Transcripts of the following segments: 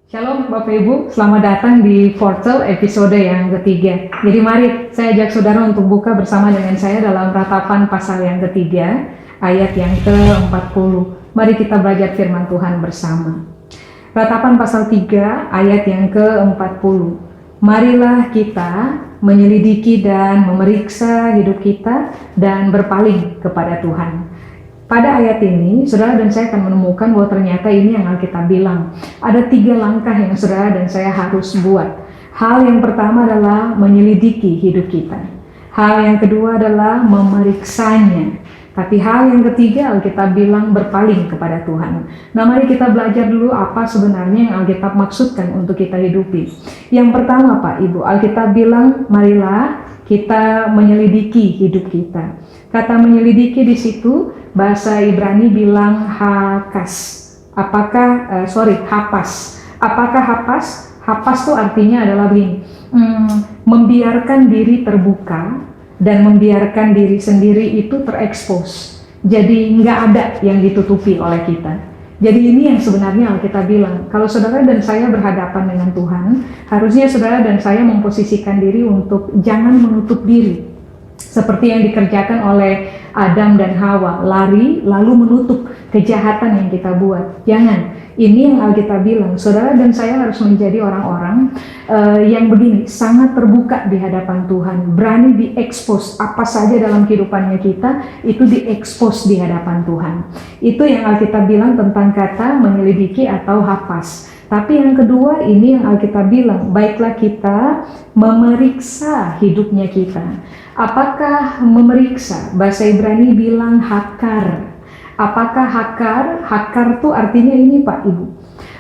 Shalom Bapak Ibu, selamat datang di Portal episode yang ketiga. Jadi mari saya ajak saudara untuk buka bersama dengan saya dalam Ratapan pasal yang ketiga, ayat yang ke-40. Mari kita belajar firman Tuhan bersama. Ratapan pasal 3, ayat yang ke-40. Marilah kita menyelidiki dan memeriksa hidup kita dan berpaling kepada Tuhan. Pada ayat ini, saudara dan saya akan menemukan bahwa ternyata ini yang Alkitab bilang. Ada 3 langkah yang saudara dan saya harus buat. Hal yang pertama adalah menyelidiki hidup kita. Hal yang kedua adalah memeriksanya. Tapi hal yang ketiga Alkitab bilang berpaling kepada Tuhan. Nah, mari kita belajar dulu apa sebenarnya yang Alkitab maksudkan untuk kita hidupi. Yang pertama Pak Ibu, Alkitab bilang marilah kita menyelidiki hidup kita. Kata menyelidiki di situ bahasa Ibrani bilang hakas. Hapas. Apakah hapas? Hapas itu artinya adalah begini, membiarkan diri terbuka dan membiarkan diri sendiri itu terekspos. Jadi nggak ada yang ditutupi oleh kita. Jadi ini yang sebenarnya Alkitab bilang, kalau saudara dan saya berhadapan dengan Tuhan, harusnya saudara dan saya memposisikan diri untuk jangan menutup diri. Seperti yang dikerjakan oleh Adam dan Hawa, lari lalu menutup kejahatan yang kita buat. Jangan, ini yang Alkitab bilang, saudara dan saya harus menjadi orang-orang yang begini, sangat terbuka di hadapan Tuhan, berani diekspos apa saja dalam kehidupannya kita, itu diekspos di hadapan Tuhan. Itu yang Alkitab bilang tentang kata menyelidiki atau hapas. Tapi yang kedua ini yang Alkitab bilang, baiklah kita memeriksa hidupnya kita. Apakah memeriksa? Bahasa Ibrani bilang hakar. Apakah hakar? Hakar itu artinya ini Pak Ibu,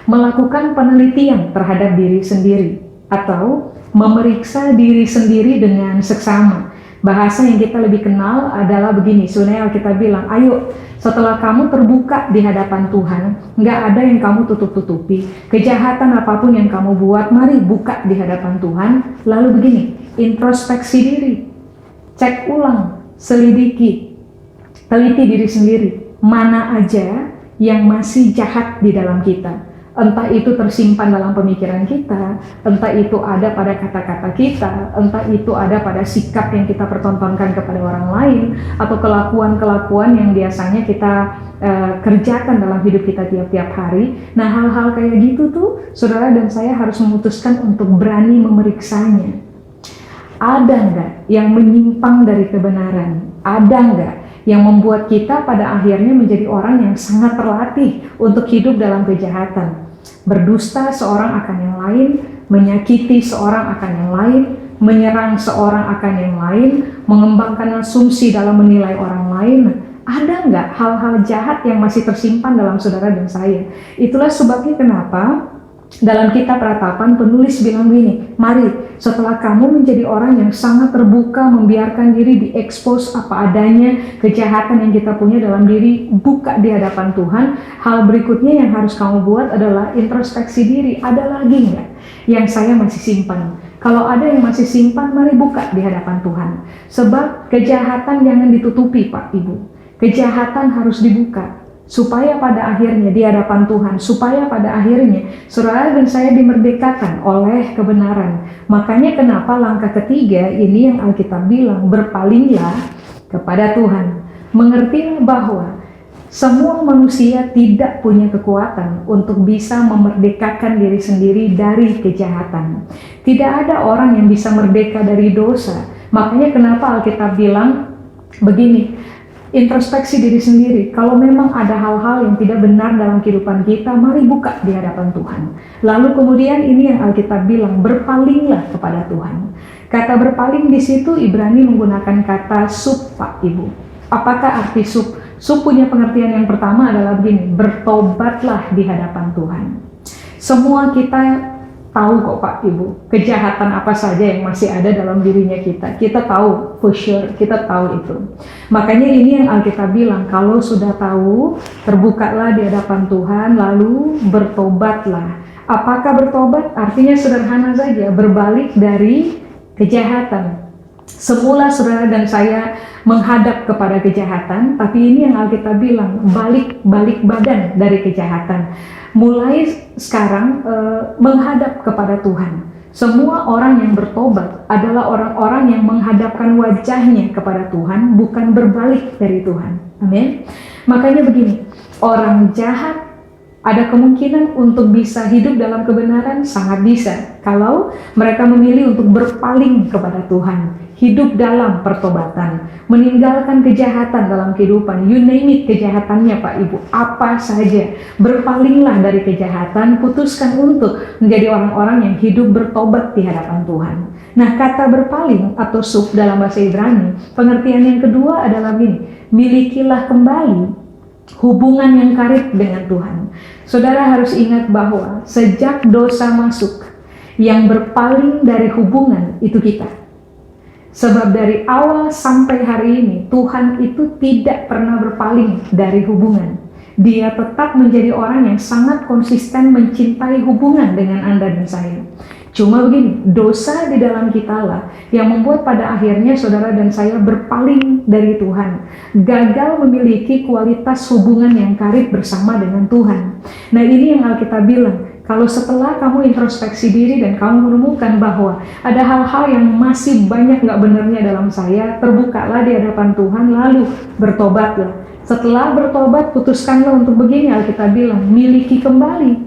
melakukan penelitian terhadap diri sendiri atau memeriksa diri sendiri dengan seksama. Bahasa yang kita lebih kenal adalah begini, sebenarnya Alkitab bilang, ayo setelah kamu terbuka di hadapan Tuhan, nggak ada yang kamu tutup-tutupi, kejahatan apapun yang kamu buat, mari buka di hadapan Tuhan, lalu begini, introspeksi diri, cek ulang, selidiki, teliti diri sendiri, mana aja yang masih jahat di dalam kita. Entah itu tersimpan dalam pemikiran kita, entah itu ada pada kata-kata kita, entah itu ada pada sikap yang kita pertontonkan kepada orang lain, atau kelakuan-kelakuan yang biasanya kita kerjakan dalam hidup kita tiap-tiap hari. Nah, hal-hal kayak gitu tuh, saudara dan saya harus memutuskan untuk berani memeriksanya. Ada nggak yang menyimpang dari kebenaran? Ada nggak yang membuat kita pada akhirnya menjadi orang yang sangat terlatih untuk hidup dalam kejahatan? Berdusta seorang akan yang lain, menyakiti seorang akan yang lain, menyerang seorang akan yang lain, mengembangkan asumsi dalam menilai orang lain. Ada nggak hal-hal jahat yang masih tersimpan dalam saudara dan saya? Itulah sebabnya kenapa dalam kitab Ratapan penulis bilang gini, mari setelah kamu menjadi orang yang sangat terbuka, membiarkan diri diekspos apa adanya, kejahatan yang kita punya dalam diri, buka di hadapan Tuhan. Hal berikutnya yang harus kamu buat adalah introspeksi diri. Ada lagi nggak yang saya masih simpan? Kalau ada yang masih simpan, mari buka di hadapan Tuhan. Sebab kejahatan jangan ditutupi Pak Ibu. Kejahatan harus dibuka. Supaya pada akhirnya di hadapan Tuhan, supaya pada akhirnya saudara dan saya dimerdekakan oleh kebenaran. Makanya kenapa langkah ketiga ini yang Alkitab bilang, berpalinglah kepada Tuhan. Mengertilah bahwa semua manusia tidak punya kekuatan untuk bisa memerdekakan diri sendiri dari kejahatan. Tidak ada orang yang bisa merdeka dari dosa. Makanya kenapa Alkitab bilang begini, introspeksi diri sendiri. Kalau memang ada hal-hal yang tidak benar dalam kehidupan kita, mari buka di hadapan Tuhan. Lalu kemudian ini yang Alkitab bilang, berpalinglah kepada Tuhan. Kata berpaling di situ Ibrani menggunakan kata sub Pak Ibu. Apakah arti sub? Sub punya pengertian yang pertama adalah begini, bertobatlah di hadapan Tuhan. Semua kita tahu kok Pak Ibu, kejahatan apa saja yang masih ada dalam dirinya kita. Kita tahu, for sure, kita tahu itu. Makanya ini yang Alkitab bilang, kalau sudah tahu, terbukalah di hadapan Tuhan, lalu bertobatlah. Apakah bertobat? Artinya sederhana saja, berbalik dari kejahatan. Semula saudara dan saya menghadap kepada kejahatan, tapi ini yang Alkitab bilang, balik badan dari kejahatan. Mulai sekarang menghadap kepada Tuhan. Semua orang yang bertobat adalah orang-orang yang menghadapkan wajahnya kepada Tuhan, bukan berbalik dari Tuhan. Amin. Makanya begini, orang jahat ada kemungkinan untuk bisa hidup dalam kebenaran, sangat bisa kalau mereka memilih untuk berpaling kepada Tuhan, hidup dalam pertobatan, meninggalkan kejahatan dalam kehidupan. You name it, kejahatannya Pak Ibu, apa saja, berpalinglah dari kejahatan, putuskan untuk menjadi orang-orang yang hidup bertobat di hadapan Tuhan. Nah, kata berpaling atau sub dalam bahasa Ibrani, pengertian yang kedua adalah gini, milikilah kembali hubungan yang karib dengan Tuhan. Saudara harus ingat bahwa sejak dosa masuk, yang berpaling dari hubungan itu kita. Sebab dari awal sampai hari ini, Tuhan itu tidak pernah berpaling dari hubungan. Dia tetap menjadi orang yang sangat konsisten mencintai hubungan dengan Anda dan saya. Cuma begini, dosa di dalam kita lah yang membuat pada akhirnya saudara dan saya berpaling dari Tuhan, gagal memiliki kualitas hubungan yang karib bersama dengan Tuhan. Nah, ini yang Alkitab bilang, kalau setelah kamu introspeksi diri dan kamu menemukan bahwa ada hal-hal yang masih banyak gak benernya dalam saya, terbukalah di hadapan Tuhan, lalu bertobatlah. Setelah bertobat, putuskanlah untuk begini, Alkitab bilang, miliki kembali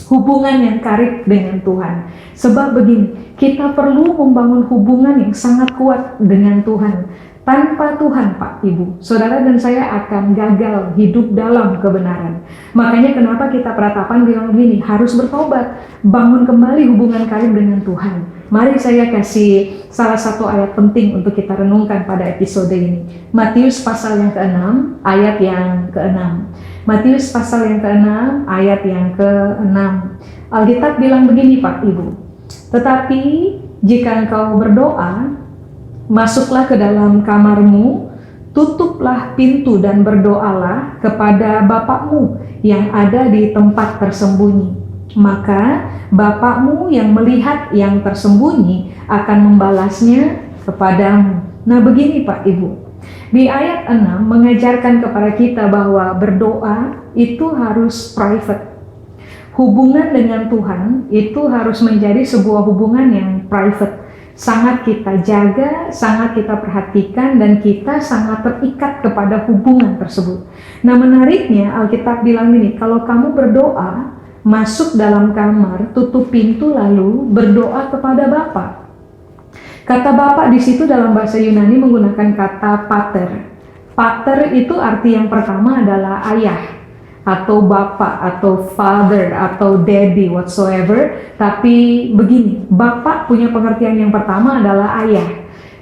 hubungan yang karib dengan Tuhan. Sebab begini, kita perlu membangun hubungan yang sangat kuat dengan Tuhan. Tanpa Tuhan, Pak Ibu, saudara dan saya akan gagal hidup dalam kebenaran. Makanya kenapa kita peratapan bilang begini, harus bertobat, bangun kembali hubungan karib dengan Tuhan. Mari saya kasih salah satu ayat penting untuk kita renungkan pada episode ini. Matius pasal yang ke-6, ayat yang ke-6. Matius pasal yang ke-6, ayat yang ke-6. Alkitab bilang begini Pak Ibu, tetapi jika engkau berdoa, masuklah ke dalam kamarmu, tutuplah pintu dan berdoalah kepada Bapakmu yang ada di tempat tersembunyi. Maka Bapakmu yang melihat yang tersembunyi akan membalasnya kepadamu. Nah begini Pak Ibu, di ayat 6 mengajarkan kepada kita bahwa berdoa itu harus private. Hubungan dengan Tuhan itu harus menjadi sebuah hubungan yang private. Sangat kita jaga, sangat kita perhatikan, dan kita sangat terikat kepada hubungan tersebut. Nah menariknya Alkitab bilang ini, kalau kamu berdoa, masuk dalam kamar, tutup pintu lalu berdoa kepada Bapa. Kata Bapa di situ dalam bahasa Yunani menggunakan kata pater. Pater itu arti yang pertama adalah ayah, atau bapak, atau father, atau daddy, whatsoever. Tapi begini, bapak punya pengertian yang pertama adalah ayah.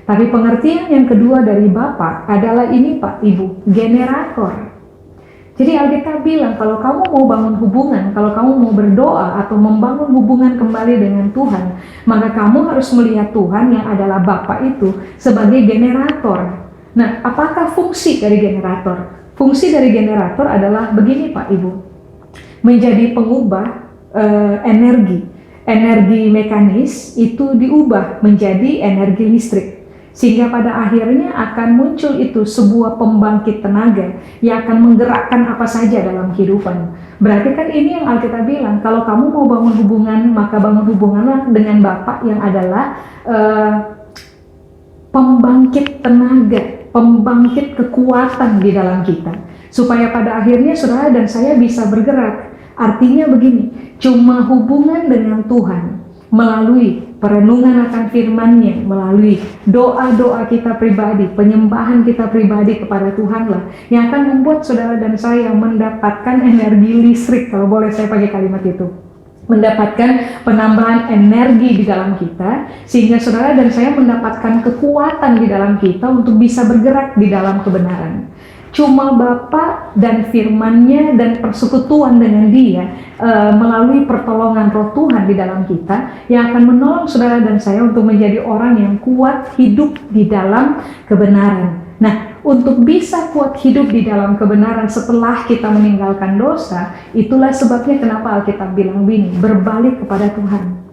Tapi pengertian yang kedua dari bapak adalah ini Pak Ibu, generator. Jadi Alkitab bilang kalau kamu mau bangun hubungan, kalau kamu mau berdoa atau membangun hubungan kembali dengan Tuhan, maka kamu harus melihat Tuhan yang adalah Bapa itu sebagai generator. Nah, apakah fungsi dari generator? Fungsi dari generator adalah begini Pak Ibu, menjadi pengubah energi mekanis itu diubah menjadi energi listrik. Sehingga pada akhirnya akan muncul itu sebuah pembangkit tenaga yang akan menggerakkan apa saja dalam kehidupan. Berarti kan ini yang Alkitab bilang, kalau kamu mau bangun hubungan, maka bangun hubunganlah dengan Bapa yang adalah pembangkit tenaga, pembangkit kekuatan di dalam kita. Supaya pada akhirnya saudara dan saya bisa bergerak. Artinya begini, cuma hubungan dengan Tuhan melalui perenungan akan firman-Nya, melalui doa-doa kita pribadi, penyembahan kita pribadi kepada Tuhanlah yang akan membuat saudara dan saya mendapatkan energi listrik, kalau boleh saya pakai kalimat itu, mendapatkan penambahan energi di dalam kita, sehingga saudara dan saya mendapatkan kekuatan di dalam kita untuk bisa bergerak di dalam kebenaran. Cuma Bapa dan firman-Nya dan persekutuan dengan Dia melalui pertolongan Roh Tuhan di dalam kita yang akan menolong saudara dan saya untuk menjadi orang yang kuat hidup di dalam kebenaran. Nah, untuk bisa kuat hidup di dalam kebenaran setelah kita meninggalkan dosa, itulah sebabnya kenapa Alkitab bilang begini, berbalik kepada Tuhan.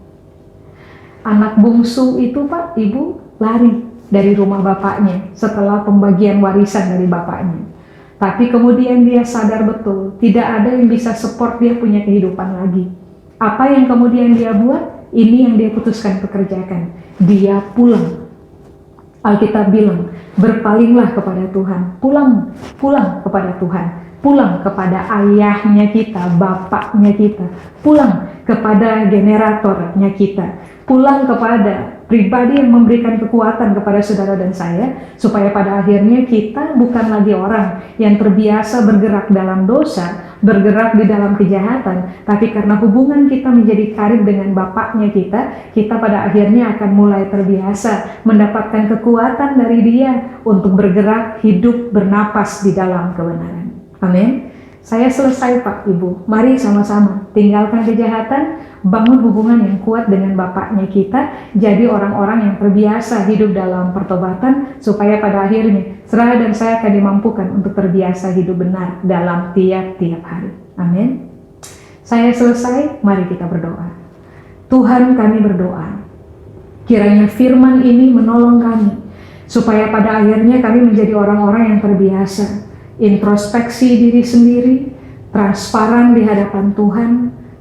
Anak bungsu itu Pak, Ibu lari, dari rumah bapaknya setelah pembagian warisan dari bapaknya. Tapi kemudian dia sadar betul, tidak ada yang bisa support dia punya kehidupan lagi. Apa yang kemudian dia buat? Ini yang dia putuskan pekerjakan. Dia pulang. Alkitab bilang, berpalinglah kepada Tuhan. Pulang kepada Tuhan. Pulang kepada ayahnya kita, bapaknya kita. Pulang kepada generatornya kita. Pulang kepada pribadi yang memberikan kekuatan kepada saudara dan saya, supaya pada akhirnya kita bukan lagi orang yang terbiasa bergerak dalam dosa, bergerak di dalam kejahatan, tapi karena hubungan kita menjadi karib dengan bapaknya kita pada akhirnya akan mulai terbiasa mendapatkan kekuatan dari dia untuk bergerak, hidup, bernapas di dalam kebenaran. Amin. Saya selesai Pak Ibu, mari sama-sama tinggalkan kejahatan, bangun hubungan yang kuat dengan bapaknya kita, jadi orang-orang yang terbiasa hidup dalam pertobatan, supaya pada akhirnya saudara dan saya akan dimampukan untuk terbiasa hidup benar dalam tiap-tiap hari. Amin. Saya selesai, mari kita berdoa. Tuhan, kami berdoa, kiranya firman ini menolong kami, supaya pada akhirnya kami menjadi orang-orang yang terbiasa introspeksi diri sendiri, transparan di hadapan Tuhan,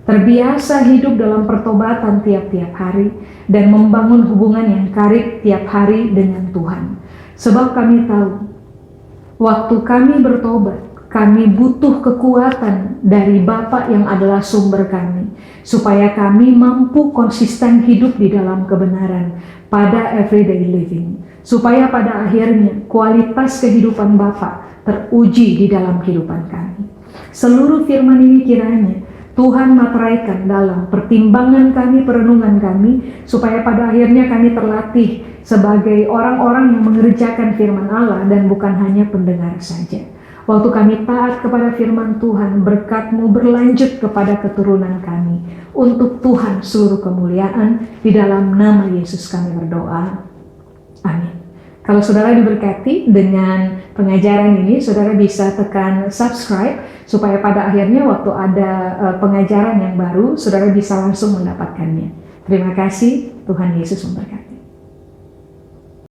terbiasa hidup dalam pertobatan tiap-tiap hari, dan membangun hubungan yang karib tiap hari dengan Tuhan. Sebab kami tahu, waktu kami bertobat, kami butuh kekuatan dari Bapa yang adalah sumber kami, supaya kami mampu konsisten hidup di dalam kebenaran pada everyday living, supaya pada akhirnya kualitas kehidupan Bapa teruji di dalam kehidupan kami. Seluruh firman ini kiranya Tuhan materaikan dalam pertimbangan kami, perenungan kami, supaya pada akhirnya kami terlatih sebagai orang-orang yang mengerjakan firman Allah dan bukan hanya pendengar saja. Waktu kami taat kepada firman Tuhan, berkat-Mu berlanjut kepada keturunan kami. Untuk Tuhan seluruh kemuliaan, di dalam nama Yesus kami berdoa. Amin. Kalau saudara diberkati dengan pengajaran ini, saudara bisa tekan subscribe supaya pada akhirnya waktu ada pengajaran yang baru, saudara bisa langsung mendapatkannya. Terima kasih, Tuhan Yesus memberkati.